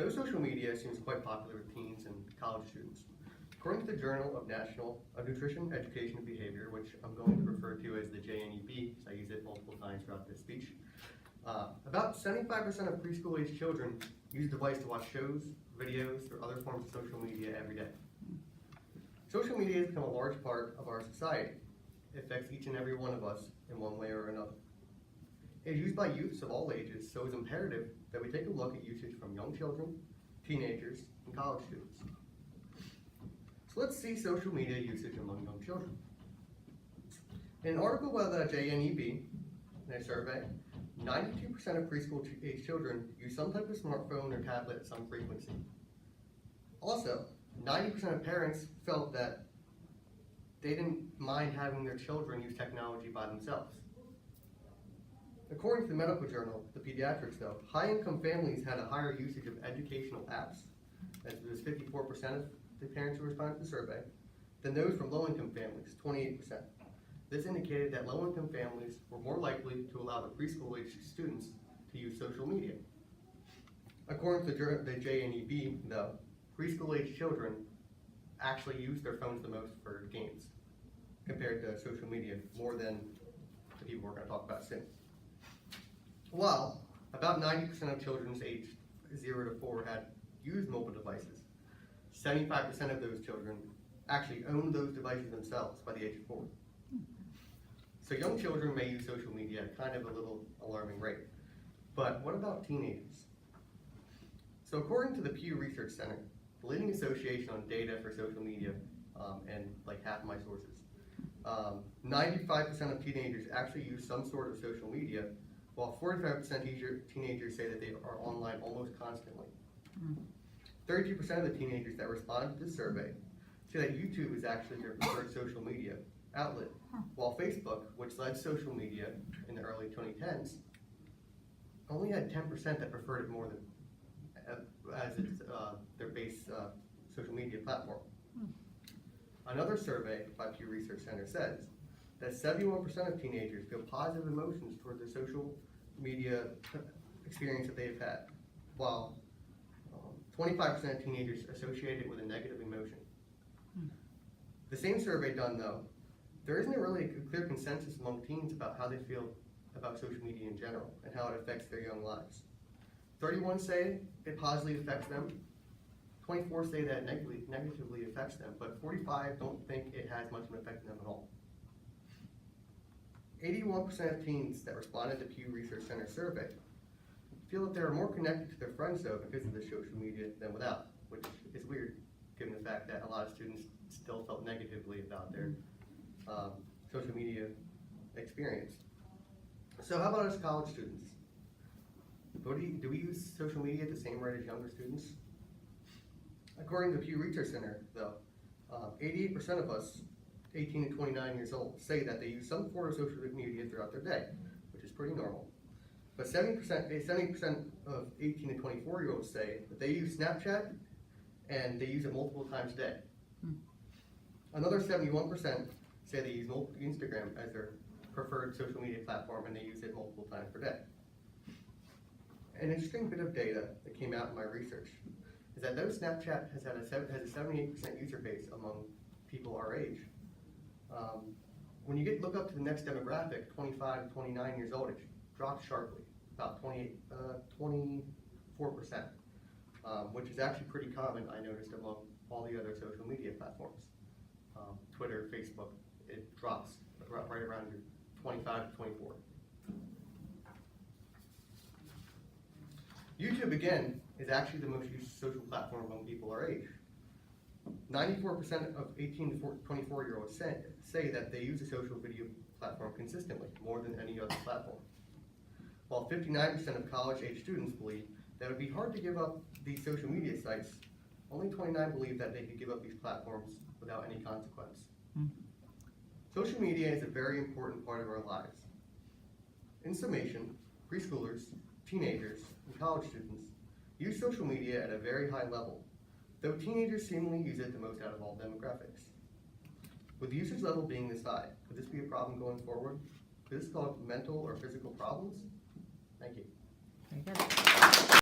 Though social media seems quite popular with teens and college students, according to the Journal of Nutrition, Education, and Behavior, which I'm going to refer to as the JNEB, because I use it multiple times throughout this speech, about 75% of preschool-age children use a device to watch shows, videos, or other forms of social media every day. Social media has become a large part of our society. It affects each and every one of us in one way or another. It is used by youths of all ages, so it's imperative that we take a look at usage from young children, teenagers, and college students. So let's see social media usage among young children. In an article by the JNEB, in a survey, 92% of preschool-age children use some type of smartphone or tablet at some frequency. Also, 90% of parents felt that they didn't mind having their children use technology by themselves. According to the medical journal, The Pediatrics, though, high-income families had a higher usage of educational apps, as it was 54% of the parents who responded to the survey, than those from low-income families, 28%. This indicated that low-income families were more likely to allow the preschool-age students to use social media. According to the JNEB, though, preschool-age children actually use their phones the most for games compared to social media, more than the people we're going to talk about soon. While about 90% of children aged 0 to 4 had used mobile devices, 75% of those children actually owned those devices themselves by the age of 4. So young children may use social media at kind of a little alarming rate. But what about teenagers? So according to the Pew Research Center, the leading association on data for social media, and like half my sources, 95% of teenagers actually use some sort of social media, while 45% teenagers say that they are online almost constantly. 32% of the teenagers that responded to the survey say that YouTube is actually their preferred social media outlet, while Facebook, which led social media in the early 2010s, only had 10% that preferred it more than as it's their base social media platform. Another survey by Pew Research Center says that 71% of teenagers feel positive emotions toward the social media experience that they've had, while 25% of teenagers associate it with a negative emotion. The same survey done, though, there isn't really a clear consensus among teens about how they feel about social media in general and how it affects their young lives. 31 say it positively affects them, 24 say that it negatively affects them, but 45 don't think it has much of an effect on them at all. 81% of teens that responded to Pew Research Center survey feel that they're more connected to their friends, though, because of the social media than without, which is weird given the fact that a lot of students still felt negatively about their social media experience. So how about us college students? Do we use social media at the same rate as younger students? According to the Pew Research Center, though, 88% of us 18 to 29 years old say that they use some form of social media throughout their day, which is pretty normal. But 70% of 18 to 24-year-olds say that they use Snapchat and they use it multiple times a day. Another 71% say they use Instagram as their preferred social media platform and they use it multiple times per day. An interesting bit of data that came out in my research is that though Snapchat has a 78% user base among people our age, when you look up to the next demographic, 25 to 29 years old, it drops sharply, about 24%, which is actually pretty common, I noticed, among all the other social media platforms. Twitter, Facebook, it drops right around your 25 to 24. YouTube, again, is actually the most used social platform among people our age. 94% of 18 to 24-year-olds say that they use a social video platform consistently, more than any other platform. While 59% of college-age students believe that it would be hard to give up these social media sites, only 29 believe that they could give up these platforms without any consequence. Social media is a very important part of our lives. In summation, preschoolers, teenagers, and college students use social media at a very high level, though teenagers seemingly use it the most out of all demographics. With the usage level being this high, could this be a problem going forward? Could this cause mental or physical problems?